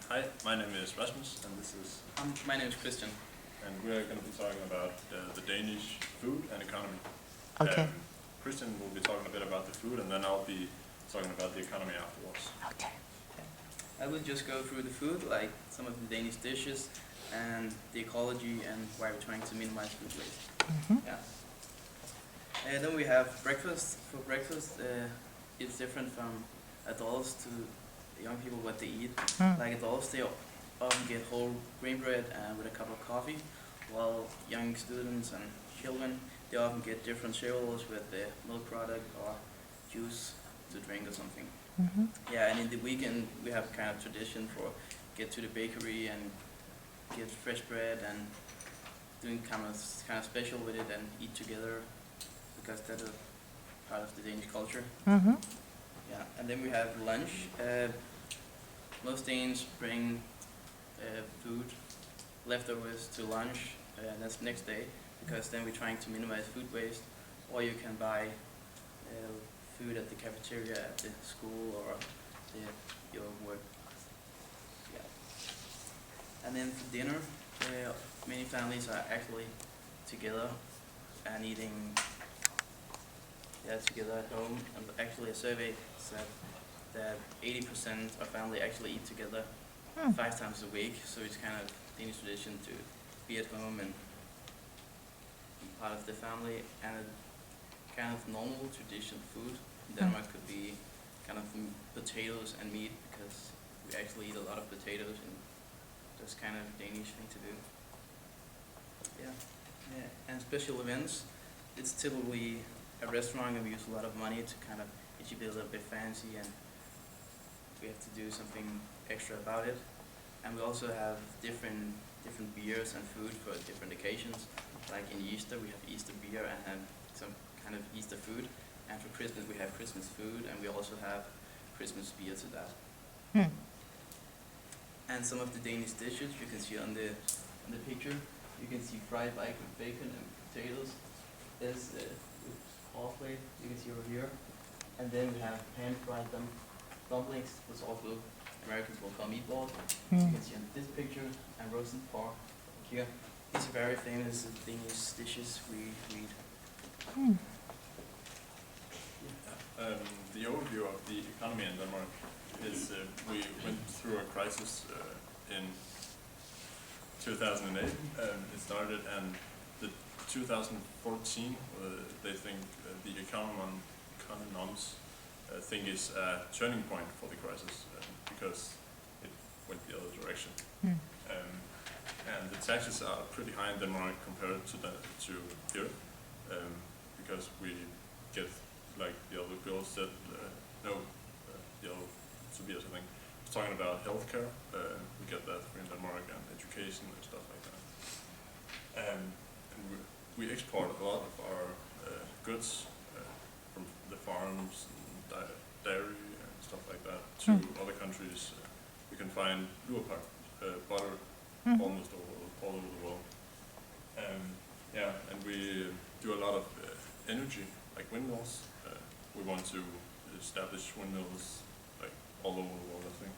Hi, my name is Rasmus, and this is, My name is Christian. and we're going to be talking about the Danish food and economy. Okay. Christian will be talking a bit about the food, and then I'll be talking about the economy afterwards. Okay. I will just go through the food, like some of the Danish dishes and the ecology and why we're trying to minimize food waste. Mhm. Yeah. And then we have breakfast. For breakfast, it's different from adults to young people what they eat. Mm. Like adults, they often get whole grain bread with a cup of coffee, while young students and children, they often get different cereals with the milk product or juice to drink or something. Mhm. Yeah, and in the weekend we have kind of tradition for get to the bakery and get fresh bread and doing kind of special with it and eat together because that is part of the Danish culture. Mhm. Yeah, and then we have lunch. Most Danes bring food leftovers to lunch, and that's the next day because then we're trying to minimize food waste. Or you can buy food at the cafeteria at the school or your work. Yeah. And then for dinner, many families are actually together and eating together at home. And actually, a survey said that 80% of family actually eat together Mm. 5 times a week. So it's kind of Danish tradition to be at home and be part of the family. And a kind of normal tradition food in Denmark could be kind of potatoes and meat because we actually eat a lot of potatoes and that's kind of Danish thing to do. Yeah. Yeah. And special events, it's typically a restaurant and we use a lot of money to kind of, it should be a little bit fancy and we have to do something extra about it. And we also have different beers and food for different occasions. Like in Easter, we have Easter beer and some kind of Easter food. And for Christmas, we have Christmas food and we also have Christmas beer to that. Mm. And some of the Danish dishes you can see on the picture. You can see fried bacon and potatoes. There's parsley, you can see over here. And then we have pan-fried dumplings, which also Americans will call meatballs. You Mm. can see on this picture, and roasted pork here. These are very famous Danish dishes we eat. Mm. The overview of the economy in Denmark is we went through a crisis in 2008. It started, and the 2014, they think the economists think is a turning point for the crisis because it went the other direction. Mm. And the taxes are pretty high in Denmark compared to here, because we get, like the other girl said, the other Tobias, I think, was talking about healthcare. We get that in Denmark and education and stuff like that. And we export a lot of our goods from the farms and dairy and stuff like that to other countries. We can find Lurpak butter almost all over the world. And we do a lot of energy, like windmills. We want to establish windmills like all over the world, I think.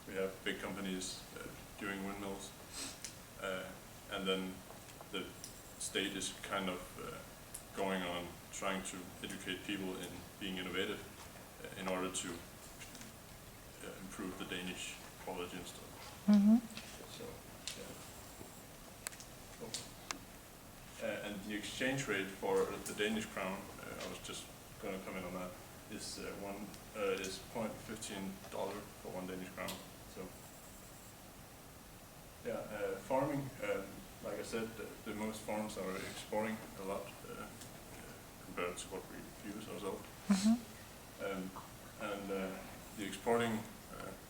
We have big companies doing windmills. And then the state is kind of going on trying to educate people in being innovative in order to improve the Danish quality and stuff. Mhm. So, yeah. And the exchange rate for the Danish crown, I was just going to comment on that, is $0.15 for one Danish crown. So, yeah, farming, like I said, the most farms are exporting a lot compared to what we use ourselves. Mhm. And the exporting,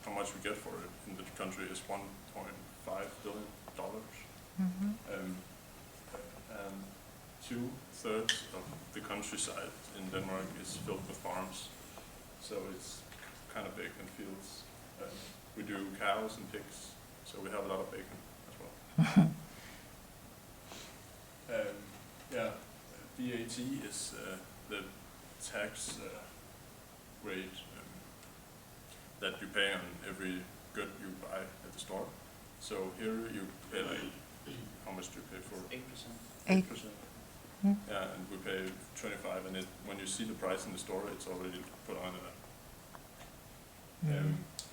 how much we get for it in the country is $1.5 billion. Mhm. And 2/3 of the countryside in Denmark is filled with farms. So it's kind of big in fields. We do cows and pigs, so we have a lot of bacon as well. Yeah, VAT is the tax rate that you pay on every good you buy at the store. So here you pay like, how much do you pay for? 8%. 8%. Hmm. Yeah, and we pay 25, and when you see the price in the store, it's already put on it.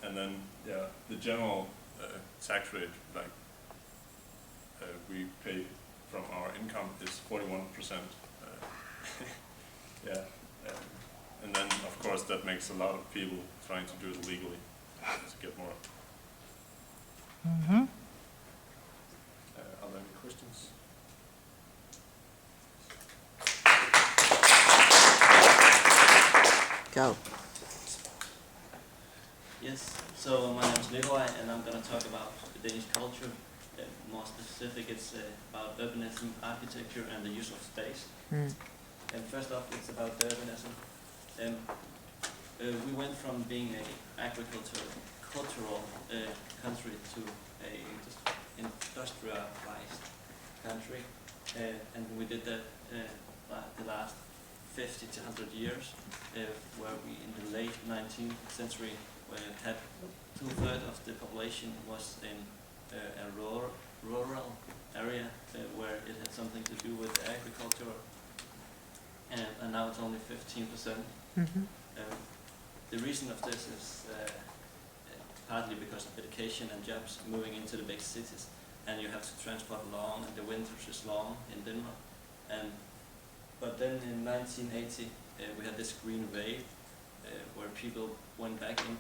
And then, yeah, the general tax rate, like we pay from our income is 41%. Yeah, and then of course that makes a lot of people trying to do it legally to get more. Mm-hmm. Are there any questions? Go. Yes, so my name is Nikolai, and I'm going to talk about the Danish culture. More specific, it's about urbanism, architecture, and the use of space. Mm. And first off, it's about the urbanism. We went from being an agricultural country to a industrialized country, and we did that the last 50 to 100 years, where we in the late 19th century had 2/3 of the population was in a rural area where it had something to do with agriculture, and now it's only 15%. Mm-hmm. The reason of this is partly because of education and jobs moving into the big cities, and you have to transport long, and the winters is long in Denmark. But then in 1980, we had this green wave where people went back in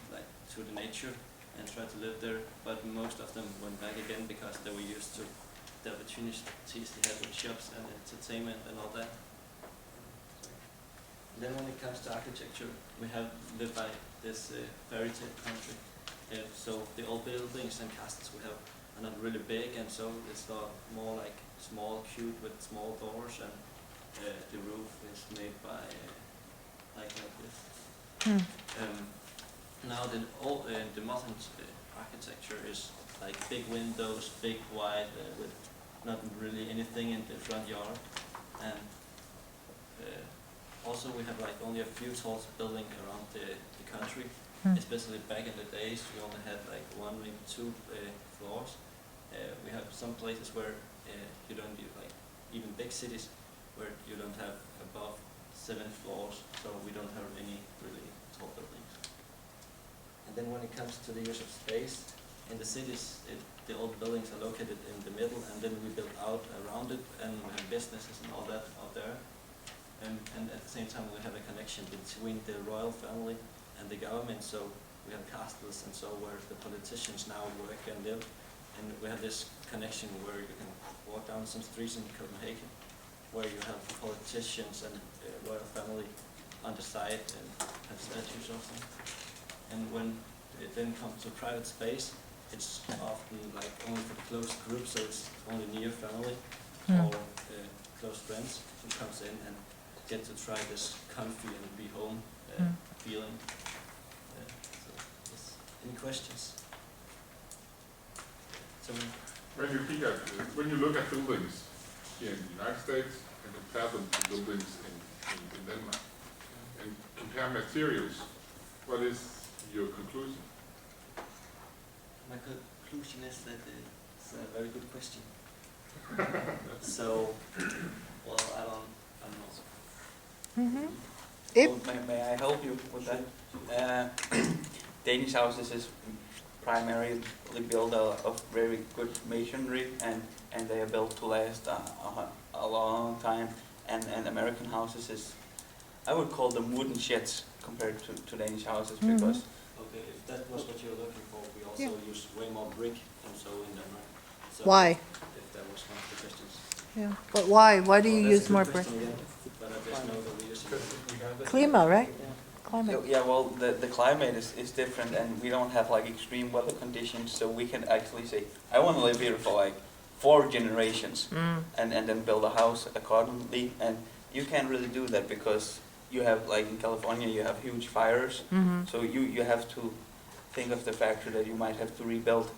to the nature and tried to live there, but most of them went back again because they were used to the opportunities they had with shops and entertainment and all that. Then when it comes to architecture, we have lived by this fairy tale country. So the old buildings and castles we have are not really big, and so it's more like small, cute with small doors, and the roof is made by like this. Mm. Now the modern architecture is like big windows, big wide, with not really anything in the front yard, and also we have like only a few tall buildings around the country. Mm. Especially back in the days, we only had like 1, maybe 2 floors. We have some places where you don't do, like even big cities where you don't have above 7 floors, so we don't have any really tall buildings. And then when it comes to the use of space, in the cities, the old buildings are located in the middle, and then we build out around it, and we have businesses and all that out there. And at the same time, we have a connection between the royal family and the government, so we have castles and so where the politicians now work and live, and we have this connection where you can walk down some streets in Copenhagen where you have politicians and royal family on the side and have statues of them. And when it then comes to private space, it's often like only for close groups, so it's only near family or close friends who comes in and get to try this comfy and be home feeling. So, yes. Any questions? So, When you look at buildings here in the United States and compare them to buildings in Denmark, and compare materials, what is your conclusion? my conclusion is that it's a very good question. So, well, I don't know. Mm-hmm. May I help you with that? Danish houses is primarily built of very good masonry, and they are built to last a long time. And American houses is, I would call them wooden sheds compared to Danish houses, because Okay, if that was what you were looking for, we also use way more brick and so in Denmark. So Why? If that was one of the questions. Yeah. But why? Why do you Well, that's use a more good brick? question again, but I just know that we use it. Klima, right? Climate. yeah, well, the climate is different, and we don't have like extreme weather conditions, so we can actually say, I want to live here for like 4 generations, and then build a house accordingly. And you can't really do that because you have, like in California, you have huge fires, so you have to think of the factor that you might have to rebuild.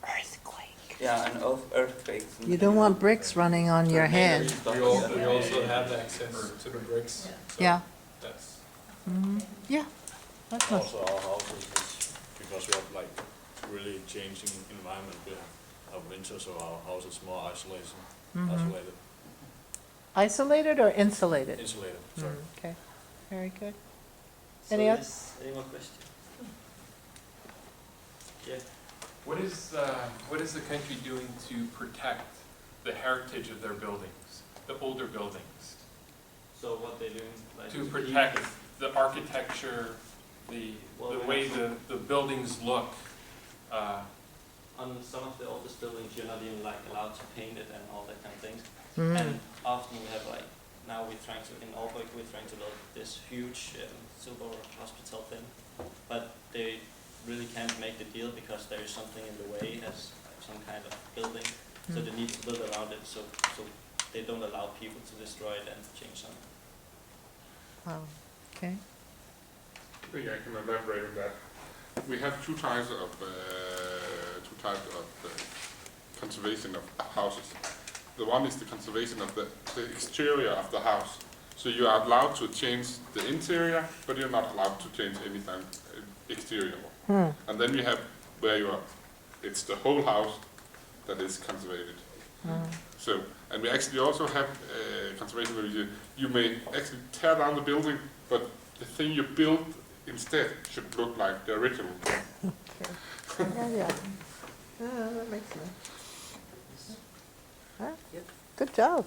Earthquake. Yeah, and earthquakes. You don't want bricks running on your head. We also have access to the bricks. So Yeah. That's Yeah. That's not. Also our houses is because we have like really changing environment. We have winter, so our house is more isolated. Isolated or insulated? Insulated, sorry. Okay, very good. So Any oth- yes, any more questions? Yeah. What is the country doing to protect the heritage of their buildings, the older buildings? So what they're doing, like. To keep protect it- the architecture, the Well, we way have the buildings look? On some of the oldest buildings, you're not even like allowed to paint it and all that kind of things. Mm. And often we have like, now we're trying to, in Aalborg, we're trying to build this huge silver hospital thing. But they really can't make the deal because there is something in the way as some kind of building. So they need to build around it, so they don't allow people to destroy it and change something. Wow, okay. I think I can elaborate on that. We have two types of conservation of houses. The one is the conservation of the exterior of the house. So you are allowed to change the interior, but you're not allowed to change anything exterior. And then you have where you are, it's the whole house that is conservated. So, and we actually also have conservation where you may actually tear down the building, but the thing you build instead should look like the original. Yeah, yeah. That makes sense. Huh? Good job.